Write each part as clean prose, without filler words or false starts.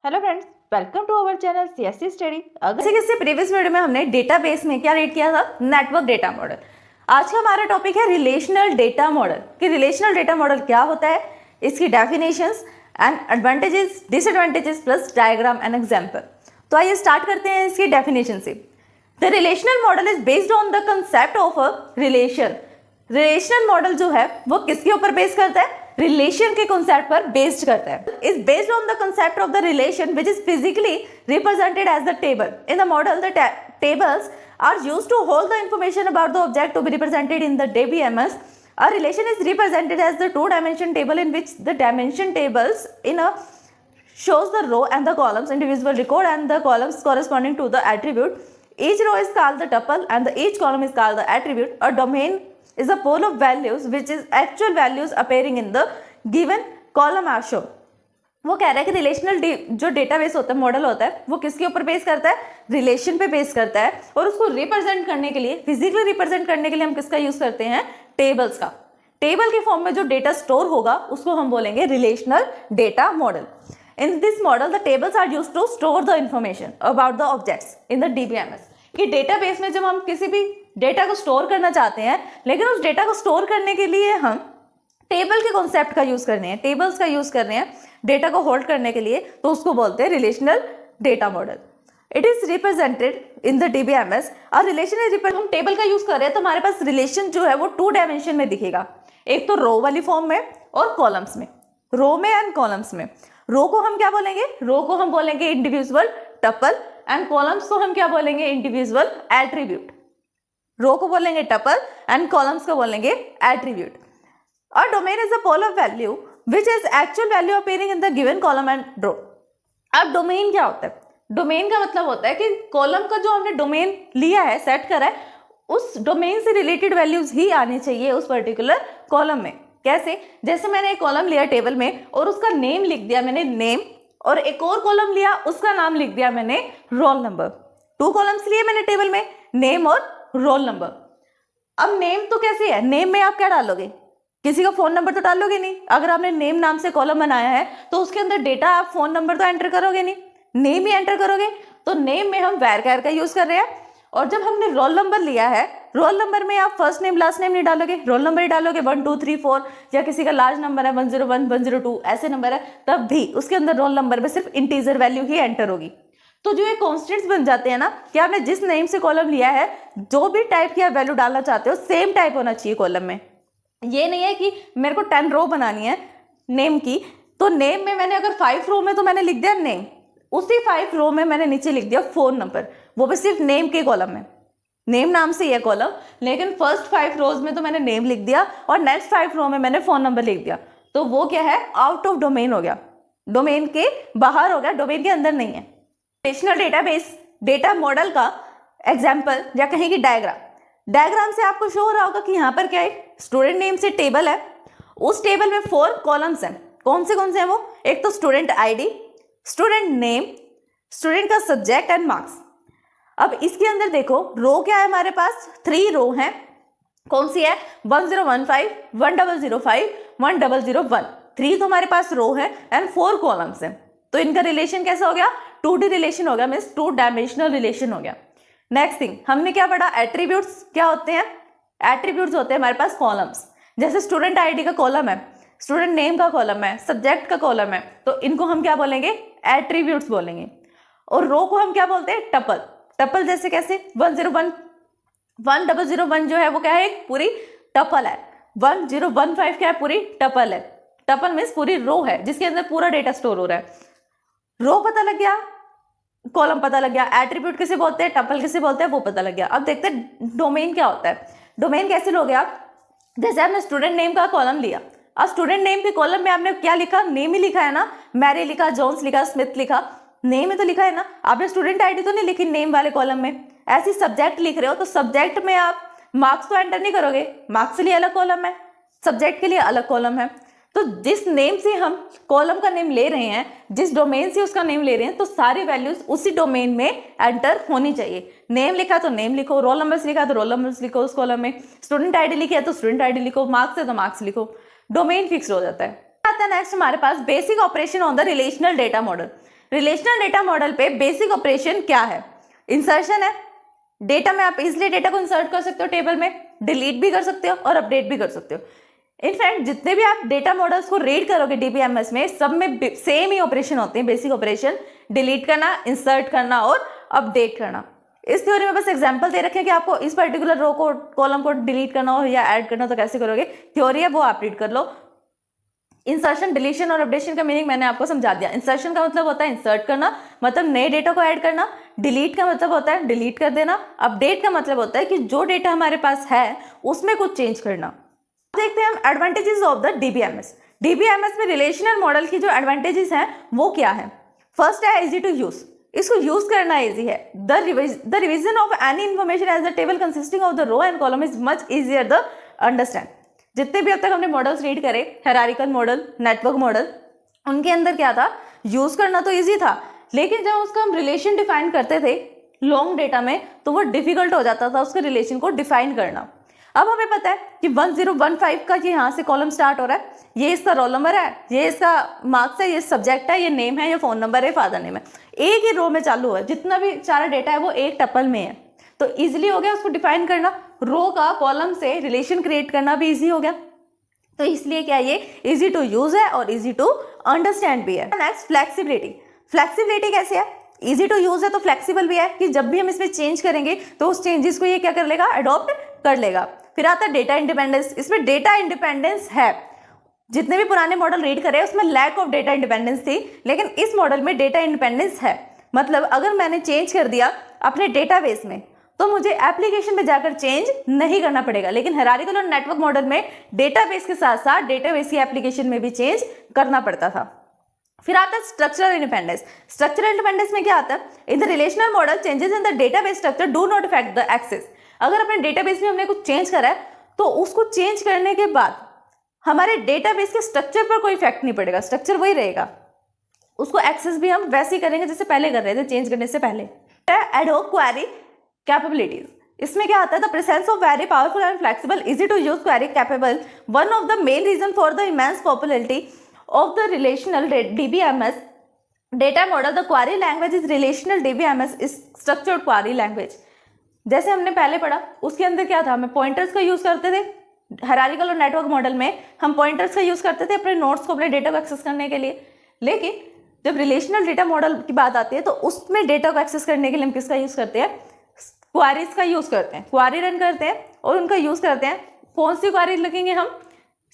Hello friends, welcome to our channel CSC study. जैसे कि इससे प्रीवियस वीडियो में हमने डेटाबेस में क्या रीड किया था, नेटवर्क डेटा मॉडल। आज का हमारा टॉपिक है रिलेशनल डेटा मॉडल कि रिलेशनल डेटा मॉडल क्या होता है, इसकी definitions and advantages, disadvantages plus diagram and example. तो आइए स्टार्ट करते हैं इसकी डेफिनेशन से। The relational model is based on the concept of a relation. Relational model जो है वो किसके ऊपर बेस करता है? रिलेशन के कॉन्सेप्ट पर बेस्ड करता है। Is based on the concept of the relation which is physically represented as the table. In the model the tables are used to hold the information about the object to be represented in the DBMS. A relation is represented as the two-dimension table in which the dimension tables in a shows the row and the columns individual record and the columns corresponding to the attribute. Each row is called the tuple and each column is called the attribute. A domain is a pool of values which is actual values appearing in the given column are shown. वो कह रहा है कि relational जो database होता है, model होता है, वो किसके ऊपर बेस करता है? रिलेशन पे बेस करता है। और उसको रिप्रेजेंट करने के लिए, फिजिकली रिप्रेजेंट करने के लिए हम किसका यूज करते हैं? टेबल्स का। टेबल के फॉर्म में जो डेटा स्टोर होगा उसको हम बोलेंगे relational data model. In this model the tables are used to store the information about the objects in the DBMS. कि डेटाबेस में जब हम किसी भी डेटा को स्टोर करना चाहते हैं, लेकिन उस डेटा को स्टोर करने के लिए हम टेबल के कॉन्सेप्ट का यूज करने हैं, टेबल्स का यूज कर रहे हैं डेटा को होल्ड करने के लिए, तो उसको बोलते हैं relational data model. It is represented in the DBMS. और रिलेशन इज हम टेबल का यूज कर रहे हैं तो हमारे पास रिलेशन जो है वो टू डायमेंशन में दिखेगा, एक तो रो वाली फॉर्म में और कॉलम्स में, रो में एंड कॉलम्स में। रो को हम क्या बोलेंगे? रो को हम बोलेंगे इंडिविजुअल टपल एंड कॉलम्स को हम क्या बोलेंगे? Individual attribute. रो को बोलेंगे टपल एंड कॉलम्स को बोलेंगे attribute. A domain is a pool of value which is actual value appearing in the given column and row. अब डोमेन क्या होता है? डोमेन का मतलब होता है कि कॉलम का जो हमने डोमेन लिया है, सेट करा है, उस डोमेन से रिलेटेड वैल्यूज ही आनी चाहिए उस पर्टिकुलर कॉलम में। कैसे? जैसे मैंने एक कॉलम लिया टेबल में और उसका नेम लिख दिया मैंने नेम, और एक और कॉलम लिया उसका नाम लिख दिया मैंने रोल नंबर। टू कॉलम्स लिए मैंने टेबल में, नेम और रोल नंबर। अब नेम तो कैसे है? नेम में आप क्या डालोगे? किसी का फोन नंबर तो डालोगे नहीं। अगर आपने नेम नाम से कॉलम बनाया है तो उसके अंदर डेटा आप फोन नंबर तो एंटर करोगे नहीं, नेम ही एंटर करोगे। तो नेम में हम वैरचर का यूज कर रहे हैं। और जब हमने रोल नंबर लिया है, रोल नंबर में आप फर्स्ट नेम लास्ट नेम नहीं डालोगे, रोल नंबर ही डालोगे 1 2 3 4, या किसी का लार्ज नंबर है 101 102 ऐसे नंबर है, तब भी उसके अंदर रोल नंबर में सिर्फ इंटीजर वैल्यू ही एंटर होगी। तो जो ये कॉन्स्टेंट्स बन जाते हैं ना, कि आपने जिस नेम से कॉलम लिया है, जो भी टाइप की आप वैल्यू डालना चाहते हो सेम टाइप होना चाहिए कॉलम में। ये नहीं है कि मेरे को 10 रो बनानी है नेम की, तो नेम में मैंने अगर 5 रो में तो मैंने लिख दिया नेम, उसी 5 रो में मैंने नीचे लिख दिया फोन नंबर, वो भी सिर्फ नेम के कॉलम में। नेम नाम से ये कॉलम, लेकिन फर्स्ट 5 रोज में तो मैंने नेम लिख दिया और नेक्स्ट 5 रो में मैंने फोन नंबर लिख दिया। तो वो क्या है? आउट ऑफ डोमेन हो गया, डोमेन के बाहर हो गया, डोमेन के अंदर नहीं है। रिलेशनल डेटाबेस डेटा मॉडल का एग्जाम्पल या कहीं की डायग्राम से आपको शो हो रहा होगा कि यहाँ पर क्या है? स्टूडेंट नेम से टेबल है, उस टेबल में 4 कॉलम्स हैं। कौन से हैं वो? एक तो student ID, student name, student का सब्जेक्ट एंड मार्क्स। अब इसके अंदर देखो रो क्या है हमारे पास? 3 रो हैं। कौन सी है? 1015 1005 1001। 3 तो हमारे पास रो है एंड 4 कॉलम्स हैं। तो इनका रिलेशन कैसा हो गया? 2D रिलेशन हो गया, मीन्स 2 डायमेंशनल रिलेशन हो गया। नेक्स्ट थिंग हमने क्या पढ़ा? एट्रीब्यूट्स क्या होते हैं? एट्रीब्यूट्स होते हैं हमारे पास कॉलम्स। जैसे स्टूडेंट आईडी का कॉलम है, स्टूडेंट नेम का कॉलम है, सब्जेक्ट का कॉलम है, तो इनको हम क्या बोलेंगे? एट्रीब्यूट्स बोलेंगे। और रो को हम क्या बोलते हैं? टपल। टपल जैसे कैसे? 101 1001 जो है वो क्या है? एक पूरी टपल है। 1015 क्या है? पूरी टपल है। टपल मीन्स पूरी रो है जिसके अंदर पूरा डेटा स्टोर हो रहा है। रो पता लग गया, कॉलम पता लग गया, एट्रीब्यूट किसे बोलते हैं, टपल किसे बोलते हैं, वो पता लग गया। अब देखते हैं डोमेन क्या होता है। डोमेन कैसे लोगे आप? जैसे आपने स्टूडेंट नेम का कॉलम लिया, अब स्टूडेंट नेम के कॉलम में आपने क्या लिखा? नेम ही लिखा है ना। मैरी लिखा, जोन्स लिखा, स्मिथ लिखा, नेम ही तो लिखा है ना। आपने स्टूडेंट आईडी तो नहीं लिखी नेम वाले कॉलम में। ऐसी सब्जेक्ट लिख रहे हो तो सब्जेक्ट में आप मार्क्स तो एंटर नहीं करोगे, मार्क्स के लिए अलग कॉलम है, सब्जेक्ट के लिए अलग कॉलम है। तो जिस नेम से हम कॉलम का नेम ले रहे हैं, जिस डोमेन से उसका नेम ले रहे हैं, तो सारी वैल्यूज उसी डोमेन में एंटर होनी चाहिए। नेम लिखा तो नेम लिखो, रोल नंबर्स लिखा तो रोल नंबर्स लिखो उस कॉलम में, स्टूडेंट आईडी लिखी है तो स्टूडेंट आईडी लिखो, मार्क्स है तो मार्क्स लिखो, डोमेन फिक्स हो जाता है। आता है नेक्स्ट हमारे पास basic operation on the relational data model. Relational data model पे बेसिक ऑपरेशन क्या है? इंसर्शन है, डेटा में आप इजिली डेटा को इंसर्ट कर सकते हो टेबल में, डिलीट भी कर सकते हो और अपडेट भी कर सकते हो। इनफैक्ट जितने भी आप डेटा मॉडल्स को रीड करोगे डीबीएमएस में, सब में सेम ही ऑपरेशन होते हैं, बेसिक ऑपरेशन, डिलीट करना, इंसर्ट करना और अपडेट करना। इस थ्योरी में बस एग्जांपल दे रखे हैं कि आपको इस पर्टिकुलर रो को, कॉलम को डिलीट करना हो या ऐड करना हो तो कैसे करोगे। थ्योरी है वो आप रीड कर लो। इंसर्शन, डिलीशन और अपडेशन का मीनिंग मैंने आपको समझा दिया। इंसर्शन का मतलब होता है इंसर्ट करना, मतलब नए डेटा को ऐड करना। डिलीट का मतलब होता है डिलीट कर देना। अपडेट का मतलब होता है कि जो डेटा हमारे पास है उसमें कुछ चेंज करना। देखते हैं हम advantages of the DBMS. DBMS में रिलेशनल मॉडल की जो एडवांटेजेस हैं वो क्या है? फर्स्ट है इजी टू यूज, इसको यूज करना इजी है। The revision of any information as the table consisting of the row and column is much easier the understand. जितने भी अब तक हमने मॉडल्स रीड करे, हायरार्किकल मॉडल, नेटवर्क मॉडल, उनके अंदर क्या था? यूज करना तो इजी था, लेकिन जब उसका हम रिलेशन डिफाइन करते थे लॉन्ग डेटा में तो वो डिफिकल्ट हो जाता था उसके रिलेशन को डिफाइन करना। अब हमें पता है कि 1015 का ये यहाँ से कॉलम स्टार्ट हो रहा है, ये इसका रोल नंबर है, ये इसका मार्क्स है, ये सब्जेक्ट है, ये नेम है, ये फोन नंबर है, फादर नेम है। एक ही रो में चालू है, जितना भी सारा डेटा है वो एक टपल में है, तो इजीली हो गया उसको डिफाइन करना। रो का कॉलम से रिलेशन क्रिएट करना भी इजी हो गया, तो इसलिए क्या ये इजी टू यूज है और इजी टू अंडरस्टैंड भी है। Next flexibility. फ्लेक्सिबिलिटी कैसे है? इजी टू यूज है तो फ्लेक्सिबल भी है कि जब भी हम इसमें चेंज करेंगे तो उस चेंजेस को ये क्या कर लेगा? अडॉप्ट कर लेगा। फिर आता है डेटा इंडिपेंडेंस। इसमें डेटा इंडिपेंडेंस है, जितने भी पुराने मॉडल रीड करे उसमें लैक ऑफ डेटा इंडिपेंडेंस थी, लेकिन इस मॉडल में डेटा इंडिपेंडेंस है। मतलब अगर मैंने चेंज कर दिया अपने डेटाबेस में तो मुझे एप्लीकेशन में जाकर चेंज नहीं करना पड़ेगा, लेकिन हायरार्किकल और नेटवर्क मॉडल में डेटाबेस के साथ साथ डेटाबेस की एप्लीकेशन में भी चेंज करना पड़ता था। फिर आता है स्ट्रक्चरल इंडिपेंडेंस। स्ट्रक्चरल इंडिपेंडेंस में क्या आता है? In the relational model changes in the database structure do not affect the access. अगर अपने डेटाबेस में हमने कुछ चेंज करा है तो उसको चेंज करने के बाद हमारे डेटाबेस के स्ट्रक्चर पर कोई इफेक्ट नहीं पड़ेगा, स्ट्रक्चर वही रहेगा, उसको एक्सेस भी हम वैसे ही करेंगे जैसे पहले कर रहे थे चेंज करने से पहले। Ad hoc query capabilities. इसमें क्या आता है? The presence of very powerful and flexible easy to use query capable one of the main reason for the immense popularity of the relational DBMS data model. The query language is relational DBMS is structured query language. जैसे हमने पहले पढ़ा उसके अंदर क्या था? हमें pointers का यूज करते थे। हायरार्किकल और नेटवर्क मॉडल में हम पॉइंटर्स का यूज करते थे अपने नोट्स को, अपने डेटा को एक्सेस करने के लिए, लेकिन जब रिलेशनल डेटा मॉडल की बात आती है तो उसमें डेटा को एक्सेस करने के लिए हम किसका यूज करते हैं? क्वेरीज का यूज करते हैं। क्वेरी रन करते हैं और उनका यूज करते हैं। कौन सी क्वेरी लिखेंगे हम?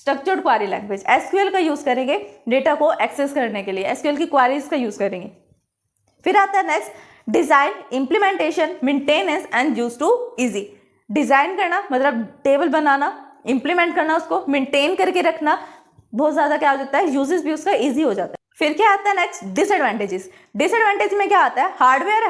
स्ट्रक्चर्ड क्वेरी लैंग्वेज, एसक्यूएल का यूज करेंगे डेटा को एक्सेस करने के लिए, एसक्यूएल की क्वेरीज का यूज करेंगे। फिर आता है next design, implementation, maintenance and use to easy. Design करना मतलब टेबल बनाना, इंप्लीमेंट करना, उसको मेंटेन करके रखना, बहुत ज्यादा क्या हो जाता है? यूजेस भी उसका इजी हो जाता है। फिर क्या आता है नेक्स्ट? डिसएडवांटेजेस। डिसएडवांटेज में क्या आता है? Hardware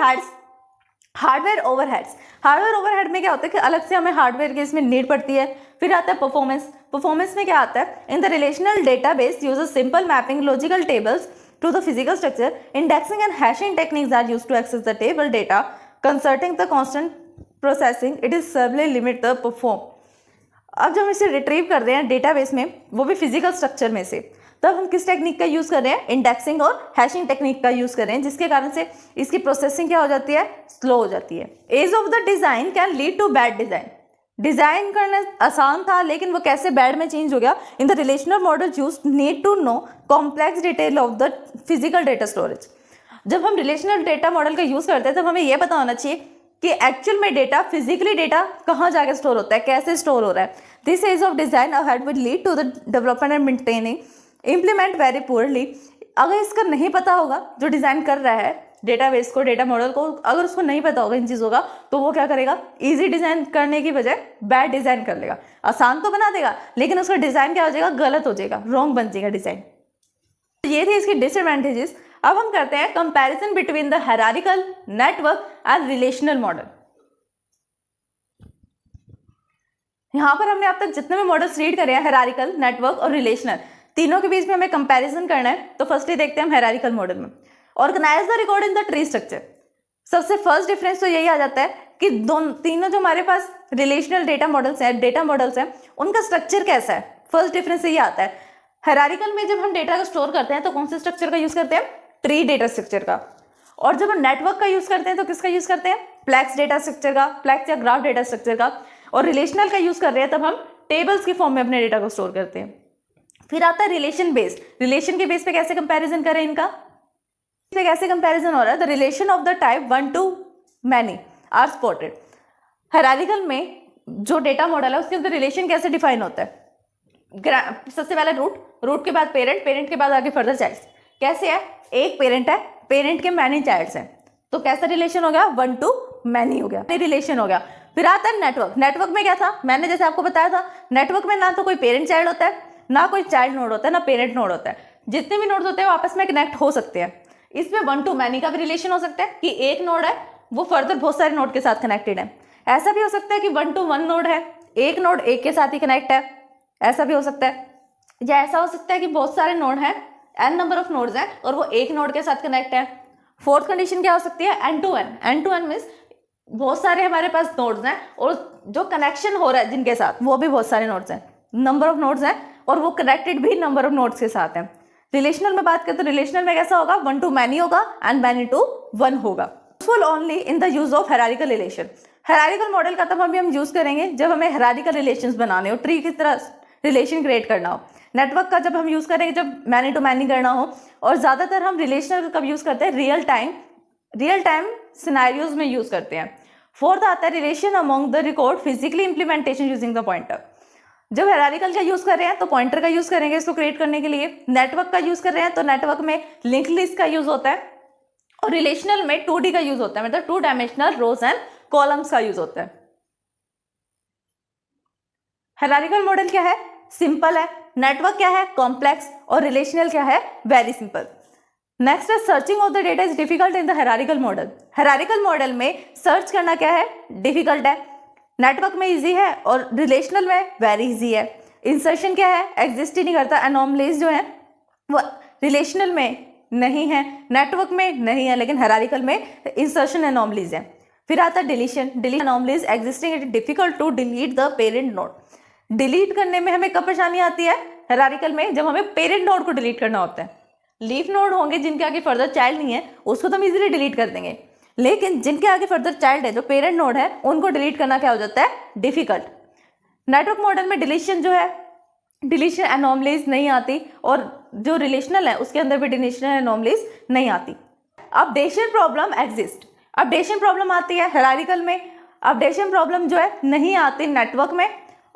overheads. हार्डवेयर ओवरहेड में क्या होता है कि अलग से हमें हार्डवेयर की इसमें नीड पड़ती है। फिर आता है परफॉर्मेंस। परफॉर्मेंस में क्या आता है? In the relational database uses simple mapping logical tables to the physical structure. Indexing and hashing techniques are used to access the table data. Concerning the constant processing, it is severely limit the perform. अब जब हम इसे retrieve कर रहे हैं database में, वो भी फिजिकल स्ट्रक्चर में से, तब हम किस टेक्निक का यूज कर रहे हैं? इंडेक्सिंग और हैशिंग टेक्निक का यूज कर रहे हैं, जिसके कारण से इसकी प्रोसेसिंग क्या हो जाती है? स्लो हो जाती है। Ease of the design can lead to bad design. Design करना आसान था लेकिन वो कैसे बैड में चेंज हो गया? In the relational model use need to know complex detail of the physical data storage. जब हम रिलेशनल डेटा मॉडल का यूज करते हैं तब हमें यह पता होना चाहिए कि एक्चुअल में डेटा, फिजिकली डेटा कहाँ जाकर स्टोर होता है, कैसे स्टोर हो रहा है। This ease of design ahead will lead to the development and maintaining implement very poorly. अगर इसका नहीं पता होगा, जो डिजाइन कर रहा है डेटाबेस को, डेटा मॉडल को, अगर उसको नहीं पता होगा इन चीज़ों का, तो वो क्या करेगा? इजी डिजाइन करने की बजाय बैड डिजाइन कर लेगा। आसान तो बना देगा लेकिन उसका डिजाइन क्या हो जाएगा? गलत हो जाएगा, रॉन्ग बन जाएगा डिजाइन। ये थे इसके डिसएडवांटेजेस। अब हम करते हैं comparison between the hierarchical, network and relational model. यहां पर हमने अब तक जितने भी मॉडल्स रीड करे हैं, हायरार्किकल, नेटवर्क और रिलेशनल, तीनों के बीच में हमें कंपैरिजन करना है। तो फर्स्टली देखते हैं हम हायरार्किकल मॉडल में। Organize the record in the tree structure. सबसे फर्स्ट डिफरेंस तो यही आ जाता है कि तीनों जो हमारे पास रिलेशनल डेटा मॉडल्स हैं, उनका स्ट्रक्चर कैसा है। फर्स्ट डिफरेंस यही आता है। हायरार्किकल में जब हम डेटा को स्टोर करते हैं तो कौन से स्ट्रक्चर का यूज करते हैं? ट्री डेटा स्ट्रक्चर का। और जब हम नेटवर्क का यूज करते हैं तो किसका यूज करते हैं, प्लेक्स डेटा स्ट्रक्चर का, प्लेक्स या ग्राफ डेटा स्ट्रक्चर का। और रिलेशनल का यूज कर रहे हैं तब हम टेबल्स के फॉर्म में अपने डेटा को स्टोर करते हैं। फिर आता है रिलेशन बेस्ड। रिलेशन के बेस पे कैसे कंपैरिजन करें इनका, पे कैसे कंपैरिजन हो रहा है, the relation of the type 1 to many are supported. Hierarchical में जो डेटा मॉडल है उसके अंदर रिलेशन कैसे डिफाइन होता है, सबसे पहले रूट के बाद पेरेंट के बाद आगे फर्दर चाइल्ड। कैसे है, एक पेरेंट है, पेरेंट के मैनी चाइल्ड्स हैं, तो कैसा रिलेशन हो गया, 1 to many हो गया, रिलेशन हो गया। फिर आता है नेटवर्क में क्या था, मैंने जैसे आपको बताया था, नेटवर्क में ना तो कोई पेरेंट चाइल्ड होता है, ना कोई चाइल्ड नोड होता है, ना पेरेंट नोड होता है। जितने भी नोड्स होते हैं वो आपस में कनेक्ट हो सकते हैं। इसमें 1 to many का भी रिलेशन हो सकता है कि एक नोड है वो फर्दर बहुत सारे नोड के साथ कनेक्टेड है। ऐसा भी हो सकता है कि 1 to 1 नोड है, एक नोड एक के साथ ही कनेक्ट है, ऐसा भी हो सकता है। या ऐसा हो सकता है कि बहुत सारे नोड हैं, n नंबर ऑफ नोड्स हैं और वो एक नोड के साथ कनेक्ट है। फोर्थ कंडीशन क्या हो सकती है, n to n मीन्स बहुत सारे हमारे पास नोड्स हैं और जो कनेक्शन हो रहा है जिनके साथ वो भी बहुत सारे नोड्स हैं, नंबर ऑफ नोड्स हैं और वो कनेक्टेड भी नंबर ऑफ नोड्स के साथ हैं। रिलेशनल में बात करें तो रिलेशनल में कैसा होगा, 1 to many होगा एंड many to 1 होगा। Useful only in the use of hierarchical relation. Hierarchical model का तब हम यूज करेंगे जब हमें हायरार्किकल रिलेशंस बनाने हो, ट्री की तरह रिलेशन क्रिएट करना हो। नेटवर्क का जब हम यूज करेंगे जब मैनी टू मैनी करना हो, और ज्यादातर हम रिलेशनल कब यूज करते हैं, रियल टाइम सिनेरियोज में यूज करते हैं। फोर्थ आता है relation among the record physically implementation using the pointer. जब हायरार्किकल का यूज कर रहे हैं तो पॉइंटर का यूज करेंगे इसको क्रिएट करने के लिए। नेटवर्क का यूज कर रहे हैं तो नेटवर्क में लिंक लिस्ट का यूज होता है, और रिलेशनल में 2D का यूज होता है, मतलब 2 डायमेंशनल रोज एंड कॉलम्स का यूज होता है। हायरार्किकल मॉडल क्या है, सिंपल है। नेटवर्क क्या है, कॉम्प्लेक्स। और रिलेशनल क्या है, वेरी सिंपल। नेक्स्ट है searching of the data is difficult in the hierarchical model. Hierarchical model में सर्च करना क्या है, डिफिकल्ट है। नेटवर्क में इजी है और रिलेशनल में वेरी इजी है। इंसर्शन क्या है, एग्जिस्ट ही नहीं करता। एनोमलीज जो है वो रिलेशनल में नहीं है, नेटवर्क में नहीं है, लेकिन हायरार्किकल में इंसर्शन एनोमलीज है। फिर आता है deletion anomalies existing, it is difficult to delete the parent node. Delete करने में हमें कब परेशानी आती है, हायरार्किकल में, जब हमें पेरेंट नोड को डिलीट करना होता है। लीफ नोड होंगे जिनके आगे फर्दर चाइल्ड नहीं है, उसको तो हम इजीली डिलीट कर देंगे, लेकिन जिनके आगे फर्दर चाइल्ड है, जो पेरेंट नोड है, उनको डिलीट करना क्या हो जाता है, डिफिकल्ट। नेटवर्क मॉडल में डिलीशन जो है, डिलीशन एनोमलीज नहीं आती, और जो रिलेशनल है उसके अंदर भी डिलीशन एनोमलीज नहीं आती। Updation problem exist, updation problem आती है हायरार्किकल में, अपडेशन प्रॉब्लम जो है नहीं आती नेटवर्क में।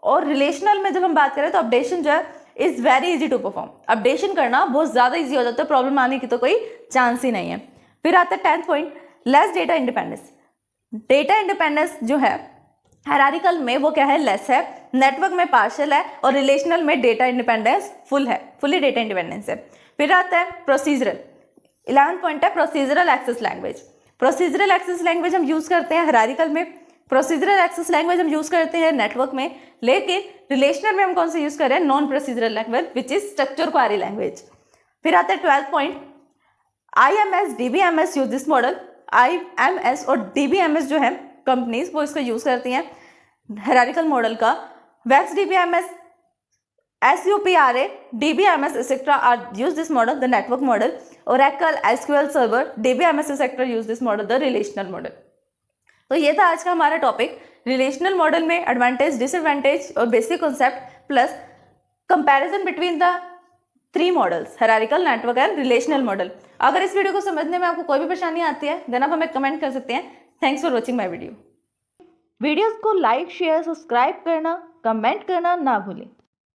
और रिलेशनल में जब हम बात करें तो अपडेशन जो है is very easy to perform, updation करना बहुत ज़्यादा इजी हो जाता है, प्रॉब्लम आने की तो कोई चांस ही नहीं है। फिर आता है 10th point, less data independence. Data independence जो है हायरार्किकल में वो क्या है, लेस है, नेटवर्क में पार्शियल है, और रिलेशनल में डेटा इंडिपेंडेंस फुल है, फुली डेटा इंडिपेंडेंस है। फिर आता है प्रोसीजरल, 11th पॉइंट है procedural access language. Procedural access language हम यूज करते हैं हायरार्किकल में, प्रोसीजरल एक्सेस लैंग्वेज हम यूज करते हैं नेटवर्क में, लेकिन रिलेशनल में हम कौन से यूज कर रहे हैं, non procedural language which is structure query language. फिर आता है 12th point, IMS DBMS use this model. IMS और DBMS जो है कंपनीज वो इसको यूज करती हैं हायरार्किकल मॉडल का। VAX DBMS, SUPRA, DBMS etcetera are use this model, the network model. Oracle, SQL server, DBMS etcetera use this model, the relational model. तो ये था आज का हमारा टॉपिक, रिलेशनल मॉडल में एडवांटेज, डिसएडवांटेज और basic concept plus comparison between the 3 models, hierarchical, network and relational model. अगर इस वीडियो को समझने में आपको कोई भी परेशानी आती है देन आप हमें कमेंट कर सकते हैं। Thanks for watching my video. Videos को लाइक, शेयर, सब्सक्राइब करना, कमेंट करना ना भूलें।